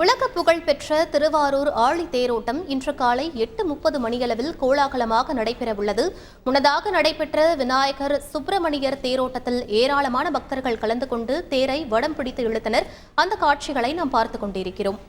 உலக புகழ்பெற்ற திருவாரூர் ஆழி தேரோட்டம் இன்று காலை 8:30 மணியளவில் கோலாகலமாக நடைபெறவுள்ளது. முன்னதாக நடைபெற்ற விநாயகர் சுப்பிரமணியர் தேரோட்டத்தில் ஏராளமான பக்தர்கள் கலந்து கொண்டு தேரை வடம் பிடித்து இழுத்தனர். அந்த காட்சிகளை நாம் பார்த்துக் கொண்டிருக்கிறோம்.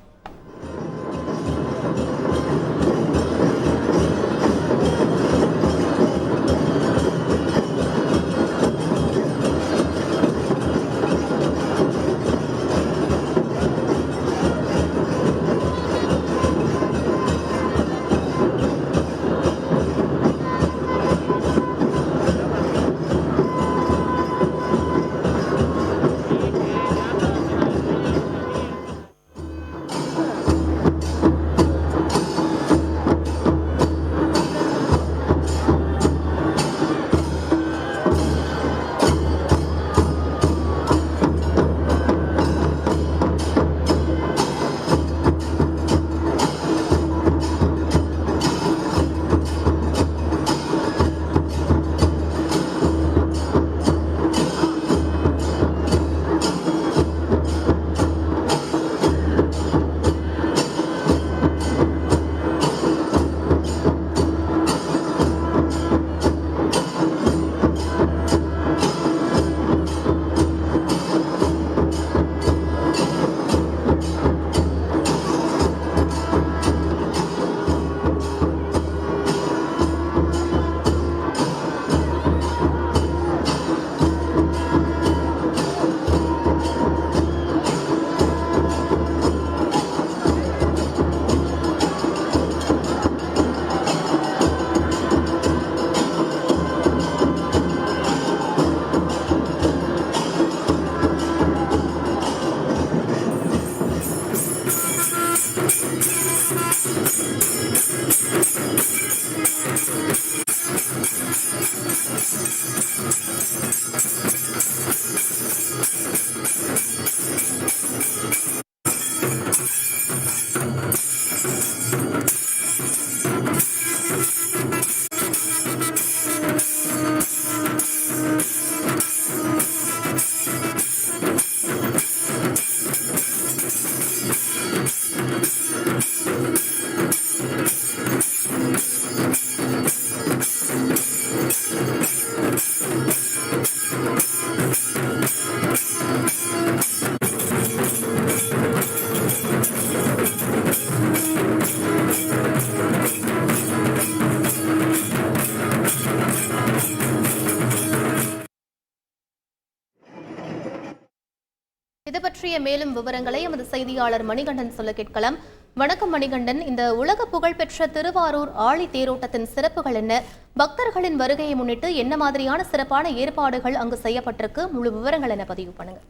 இது பற்றிய மேலும் விவரங்களை எமது செய்தியாளர் மணிகண்டன் சொல்ல கேட்கலாம். வணக்கம் மணிகண்டன், இந்த உலக புகழ்பெற்ற திருவாரூர் ஆழி தேரோட்டத்தின் சிறப்புகள் என்ன? பக்தர்களின் வருகையை முன்னிட்டு என்ன மாதிரியான சிறப்பான ஏற்பாடுகள் அங்கு செய்யப்பட்டிருக்கு? முழு விவரங்கள் என பதிவு பண்ணுங்க.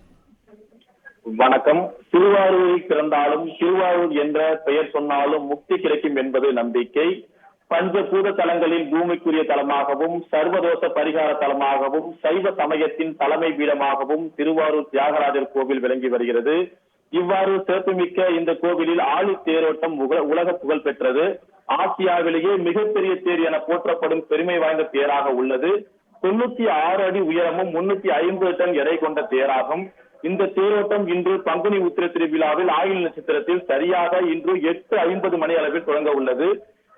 வணக்கம். திருவாரூரில் பிறந்தாலும் திருவாரூர் என்ற பெயர் சொன்னாலும் முக்தி கிடைக்கும் என்பது நம்பிக்கை. பஞ்சபூத தலங்களில் பூமிக்குரிய தலமாகவும் சர்வதோஷ பரிகார தலமாகவும் சைவ சமயத்தின் தலைமை பீடமாகவும் திருவாரூர் தியாகராஜர் கோவில் விளங்கி வருகிறது. இவ்வாறு சிறப்புமிக்க இந்த கோவிலில் ஆழி தேரோட்டம் உலக புகழ் பெற்றது. ஆசியாவிலேயே மிகப்பெரிய தேர் என போற்றப்படும் பெருமை வாய்ந்த தேராக உள்ளது. 96 அடி உயரமும் 350 டன் எடை கொண்ட தேராகும். இந்த தேரோட்டம் இன்று பங்குனி உத்திர திருவிழாவில் ஆயுள் நட்சத்திரத்தில் சரியாக இன்று 8:50 மணி அளவில் தொடங்க உள்ளது.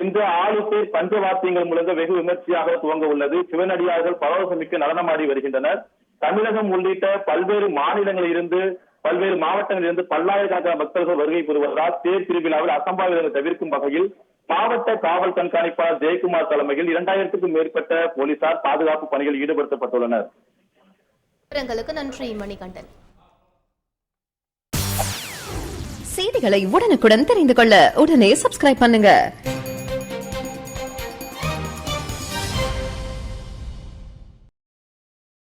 இந்த ஆழி தேர் பஞ்சவாத்தியங்கள் முழங்க வெகு விமர்சையாக துவங்க உள்ளது. சிவனடியார்கள் பரவசமிக்க நடனமாடி வருகின்றனர். தமிழகம் உள்ளிட்ட பல்வேறு மாநிலங்களில் இருந்து பல்வேறு மாவட்டங்களில் இருந்து பல்லாயிரக்கணக்கான பக்தர்கள் வருகை பெறுவதால் தேர் திருவிழாவில் அசம்பாவிதங்கள் தவிர்க்கும் வகையில் மாவட்ட காவல் கண்காணிப்பாளர் ஜெயக்குமார் தலைமையில் 2000க்கும் மேற்பட்ட போலீசார் பாதுகாப்பு பணிகளில் ஈடுபடுத்தப்பட்டுள்ளனர். நன்றி மணிகண்டன். செய்திகளை உடனுக்குடன் தெரிந்து கொள்ள உடனே சப்ஸ்கிரைப் பண்ணுங்க.